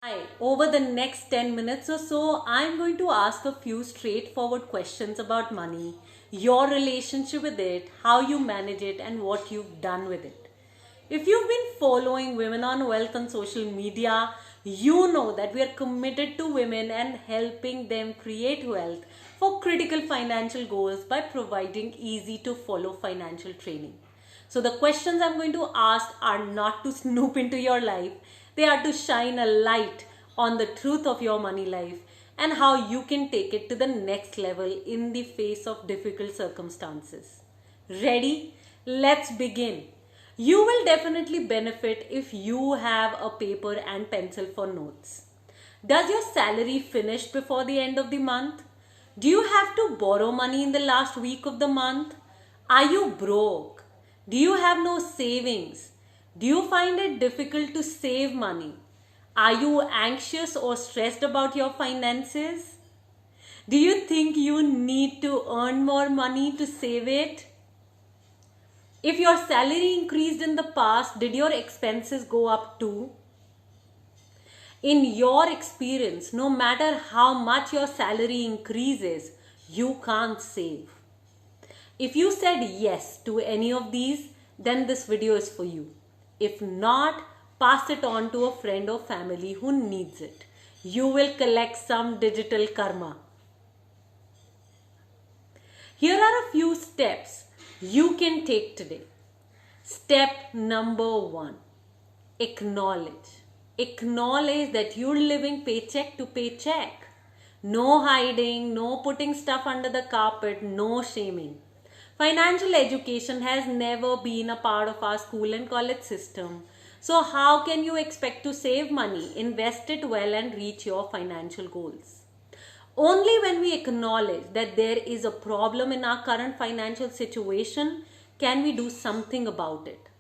Hi, over the next 10 minutes or so, I'm going to ask a few straightforward questions about money, your relationship with it, how you manage it, and what you've done with it. If you've been following Women on Wealth on social media, you know that we are committed to women and helping them create wealth for critical financial goals by providing easy to follow financial training. So, the questions I'm going to ask are not to snoop into your life, they are to shine a light on the truth of your money life and how you can take it to the next level in the face of difficult circumstances. Ready? Let's begin. You will definitely benefit if you have a paper and pencil for notes. Does your salary finish before the end of the month? Do you have to borrow money in the last week of the month? Are you broke? Do you have no savings? Do you find it difficult to save money? Are you anxious or stressed about your finances? Do you think you need to earn more money to save it? If your salary increased in the past, did your expenses go up too? In your experience, no matter how much your salary increases, you can't save. If you said yes to any of these, then this video is for you. If not, pass it on to a friend or family who needs it. You will collect some digital karma. Here are a few steps you can take today. Step number 1. Acknowledge. Acknowledge that you're living paycheck to paycheck. No hiding, no putting stuff under the carpet, no shaming. Financial education has never been a part of our school and college system. So how can you expect to save money, invest it well and reach your financial goals? Only when we acknowledge that there is a problem in our current financial situation can we do something about it.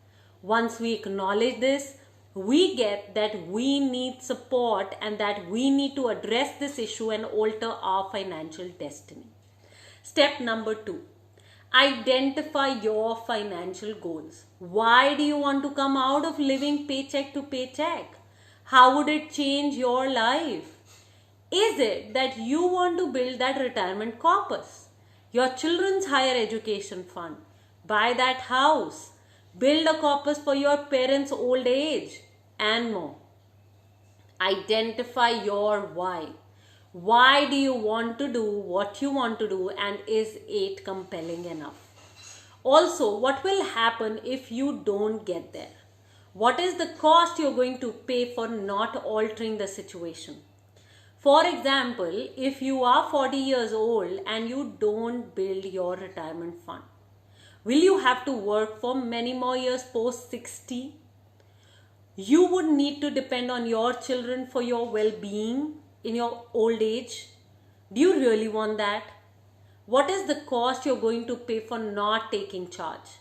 Once we acknowledge this, we get that we need support and that we need to address this issue and alter our financial destiny. Step number 2. Identify your financial goals. Why do you want to come out of living paycheck to paycheck? How would it change your life? Is it that you want to build that retirement corpus, your children's higher education fund, buy that house, build a corpus for your parents' old age, and more? Identify your why. Why do you want to do what you want to do, and is it compelling enough? Also, what will happen if you don't get there? What is the cost you're going to pay for not altering the situation? For example, if you are 40 years old and you don't build your retirement fund, will you have to work for many more years post 60? You would need to depend on your children for your well-being in your old age. Do you really want that? What is the cost you're going to pay for not taking charge?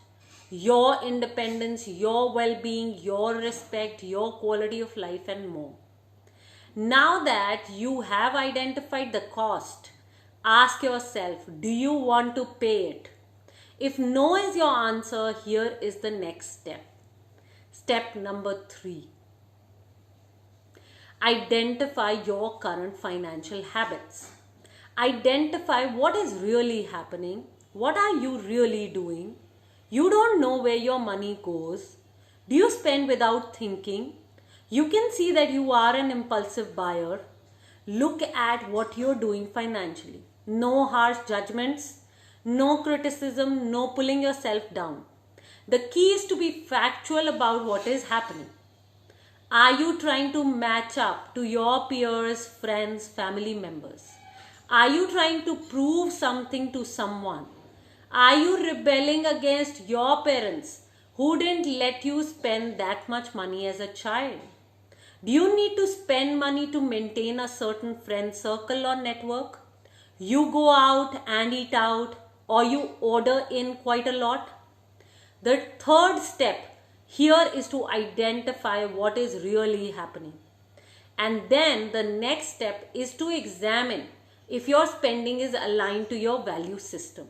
Your independence, your well-being, your respect, your quality of life and more. Now that you have identified the cost, ask yourself, do you want to pay it? If no is your answer, here is the next step. Step number 3. Identify your current financial habits. Identify what is really happening. What are you really doing? You don't know where your money goes. Do you spend without thinking? You can see that you are an impulsive buyer. Look at what you're doing financially. No harsh judgments, no criticism, no pulling yourself down. The key is to be factual about what is happening. Are you trying to match up to your peers, friends, family members? Are you trying to prove something to someone? Are you rebelling against your parents who didn't let you spend that much money as a child? Do you need to spend money to maintain a certain friend circle or network? You go out and eat out, or you order in quite a lot? The third step here is to identify what is really happening. And then the next step is to examine if your spending is aligned to your value system.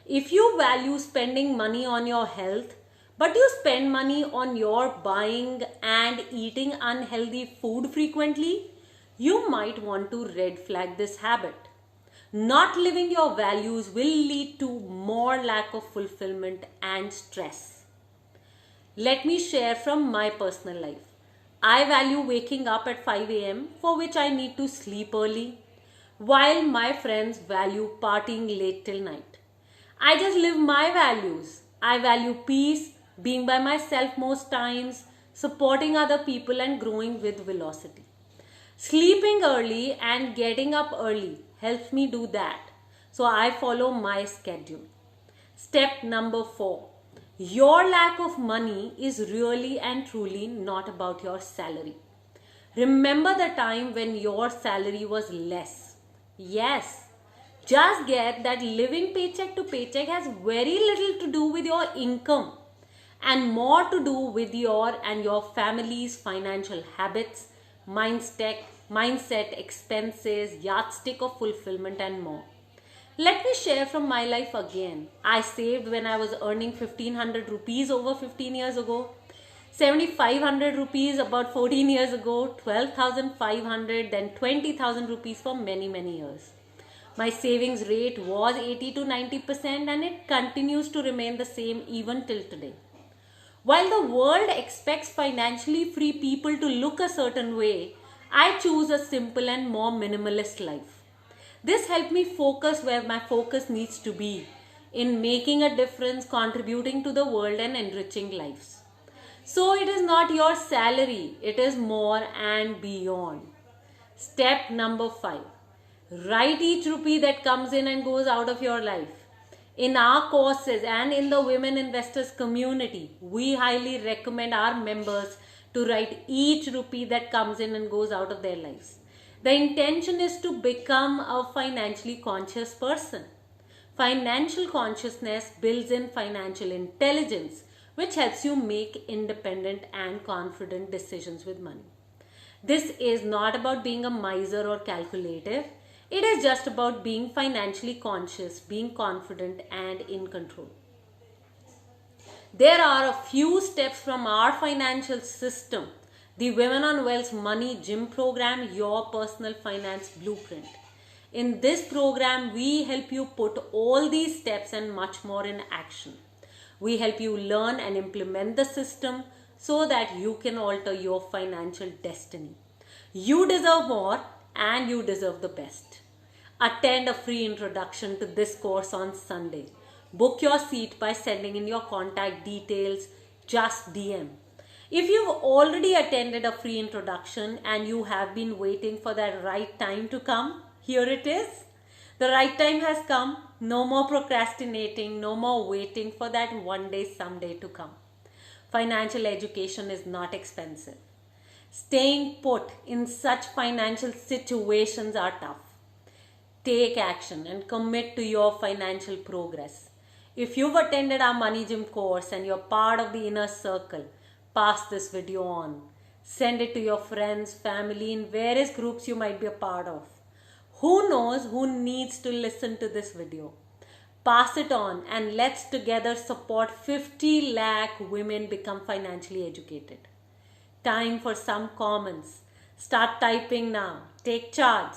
If you value spending money on your health, but you spend money on your buying and eating unhealthy food frequently, you might want to red flag this habit. Not living your values will lead to more lack of fulfillment and stress. Let me share from my personal life. I value waking up at 5 a.m., for which I need to sleep early, while my friends value partying late till night. I just live my values. I value peace, being by myself most times, supporting other people, and growing with velocity. Sleeping early and getting up early helps me do that. So I follow my schedule. Step number 4. Your lack of money is really and truly not about your salary. Remember the time when your salary was less. Yes, just get that living paycheck to paycheck has very little to do with your income and more to do with your and your family's financial habits, mindset, expenses, yardstick of fulfillment, and more. Let me share from my life again. I saved when I was earning 1500 rupees over 15 years ago, 7500 rupees about 14 years ago, 12,500, then 20,000 rupees for many years. My savings rate was 80 to 90% and it continues to remain the same even till today. While the world expects financially free people to look a certain way, I choose a simple and more minimalist life. This helped me focus where my focus needs to be, in making a difference, contributing to the world, and enriching lives. So it is not your salary, it is more and beyond. Step number 5. Write each rupee that comes in and goes out of your life. In our courses and in the Women Investors community, we highly recommend our members to write each rupee that comes in and goes out of their lives. The intention is to become a financially conscious person. Financial consciousness builds in financial intelligence, which helps you make independent and confident decisions with money. This is not about being a miser or calculative. It is just about being financially conscious, being confident, and in control. There are a few steps from our financial system, the Women on Wealth Money Gym program, your personal finance blueprint. In this program, we help you put all these steps and much more in action. We help you learn and implement the system so that you can alter your financial destiny. You deserve more and you deserve the best. Attend a free introduction to this course on Sunday. Book your seat by sending in your contact details, just DM. If you've already attended a free introduction and you have been waiting for that right time to come, here it is. The right time has come. No more procrastinating, no more waiting for that one day, someday to come. Financial education is not expensive. Staying put in such financial situations are tough. Take action and commit to your financial progress. If you've attended our Money Gym course and you're part of the inner circle, pass this video on. Send it to your friends, family, in various groups you might be a part of. Who knows who needs to listen to this video? Pass it on and let's together support 50 lakh women become financially educated. Time for some comments. Start typing now. Take charge.